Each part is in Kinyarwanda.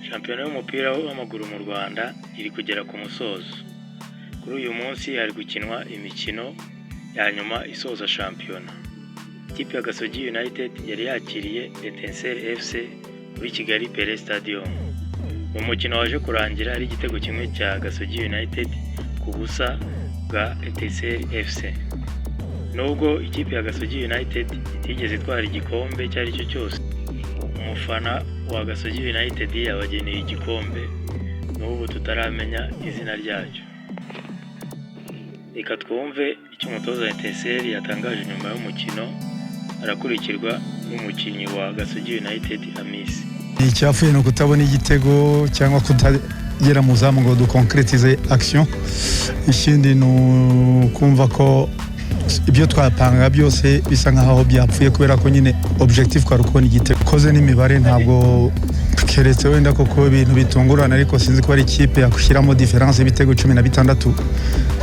Shampiyona y'umupira w'amaguru mu Rwanda iri kugera ku musozo. Kuri uyu munsi hari gukinwa imikino ya nyuma isoza shampiyona. Ikipe ya Gasogi United yari yakiriye Etincelle FC kuri Kigali Pele Stadium. Mu mukino waje kurangira ari igitego kimwe cya Gasogi United ku busa bwa Etincelle FC. Nubwo ikipe ya Gasogi United itigeze itwara igikombe cyari cyo cyose, umufana wa Gasogi United yabageneye igikombe n'ubu tutaramenya izina ryacyo. Reka twumve icyo umutoza wa Etincelle yatangaje nyuma y'umukino, arakurikirwa n'umukinnyi wa Gasogi United Amisi. Icyafuye no kutabona igitego cyangwa kutagera mu zamu ngo dukonkretize action. Ikindi no kumva ko ibyo twapanga byose bisa nkaho byapfuye kubera ko nyine objectif kwa rukoni igitego koze n'imibare ntabwo keretse wenda koko ibintu bitungurana, ariko sinzi ko ari ikipe yakushyiramo difference y'ibitego 16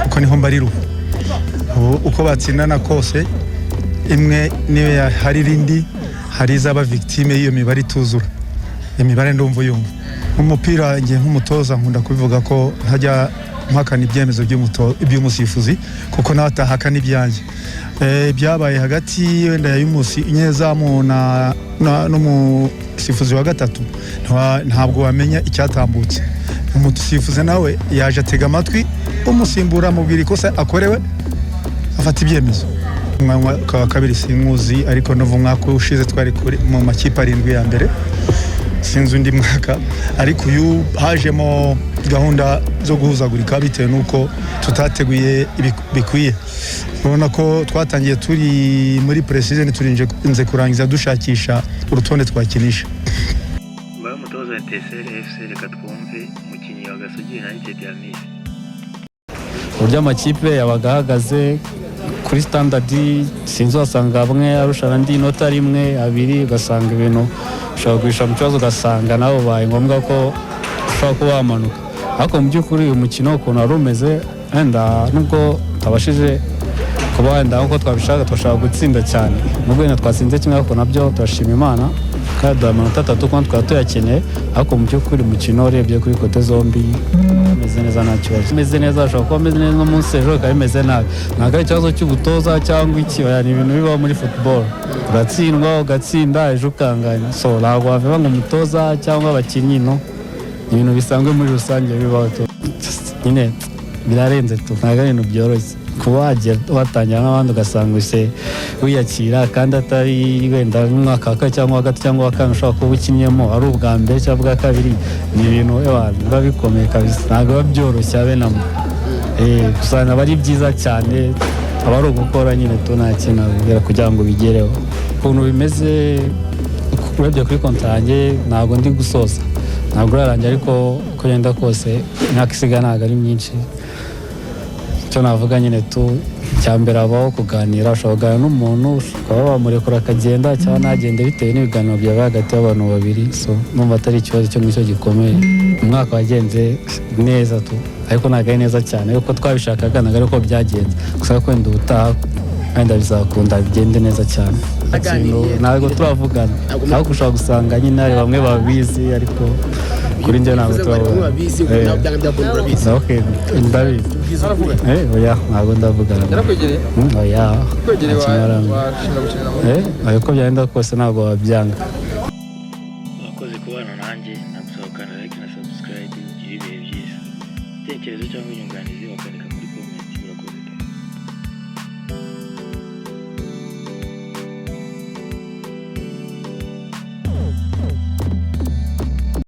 kuko niho mbariru uko batsindana kose imwe niyo hari rindi hari zaba victime y'iyo mibare ituzura. Imibare ndumva yumva umupira ngiye nk'umutoza nkunda kubivuga ko ntajya mpakana ibyemezo by'umusifuzi kuko nawe atahakana ibyanjye. Byabaye hagati wenda ya y'umusi nyezamu n'umusifuzi wa gatatu ntabwo wamenya icyatambutse. Umusifuzi nawe yaje atega amatwi umusimbura mubwira ikosa akorewe afata ibyemezo. Umwaka kabiri sinkuzi, ariko no umwaka ushize twari mu makipe 7 ya mbere sinzi undi mwaka, ariko uyu hajemo gahunda zo guhuzagurika bitewe nuko tutateguye bikwiye. Urabona ko twatangiye turi muri pre-season turinze kurangiza dushakisha urutonde twakinisha. Mbaye umutoza wa Etincelle FC, reka twumve umukinnyi wa Gasogi United Amisi. Uburyo amakipe yabagahagaze kuri standard sinzi wasanga bamwe arushana ndi inota rimwe abiri, ugasanga ibintu ushobora guhisha mu kibazo, ugasanga nabo baye ngombwa ko ushobora kuba wamanuka. Ariko mu by'ukuri uyu mukino ukuntu wari umeze, wenda nubwo tabashije kuba wenda nk'uko twabishaka twashaka gutsinda cyane, nubwo wenda twatsinze kimwe ariko nabyo turashima Imana kandi duha amanota 3 kandi twaba tuyakeneye. Ariko mu by'ukuri umukino urebye kuri kote zombi umeze neza, nta kibazo. Umeze neza, ashobora kuba ameze neza n'umunsi ejo akaba bimeze nabi. Ntabwo ari ikibazo cy'ubutoza cyangwa iki, ni ibintu bibaho muri football. Uratsindwa ugatsinda ejo ukanganya, so ntabwo wavuga ngo umutoza cyangwa abakinnyi, no, ibintu bisanzwe muri rusange bibaho. Nyine birarenze tu, ntabwo ari ibintu byoroshye kuba watangira n'abandi ugasanga use wiyakira kandi atari wenda n'umwaka wa cyangwa wa gatatu cyangwa wa kane ushobora kuba ukinyemo ari ubwa mbere cyangwa ubwa kabiri. Ni ibintu biba bikomeye kabisa, ntabwo biba byoroshye abe namo. Gusa naba ari byiza cyane, aba ari ugukora nyine tunakina kugira ngo bigereho. Ukuntu bimeze urebye kuri konti yanjye ntabwo ndi gusoza, ntabwo urarangira, ariko uko yenda kose imyaka isigaye ntabwo ari myinshi. Icyo navuga nyine cyambere abaho kuganira, ushobora kuganira n'umuntu ukaba wamurekura akagenda cyangwa ntagende bitewe n'ibiganiro byabaye hagati y'abantu babiri. So numva atari ikibazo cyo ngicyo gikomeye. Umwaka wagenze neza ariko ntabwo ari neza cyane kuko twabishakaga, ntabwo ariko byagenze. Gusa kwenda ubutaha wenda bizakunda bigende neza cyane. Ntabwo turavugana, ariko ushobora gusanga nyine hari bamwe babizi, ariko kuri njye ntabwo turabona. Okay, ndabizi. Oya, ntabwo ndavugana. Oya, ariko byagenda kose ntabwo wabyanga. Wakoze kubana nanjye, nagusohokana like na subscribe, ibihe byiza. Tekereza cyangwa inyunganizi wakandika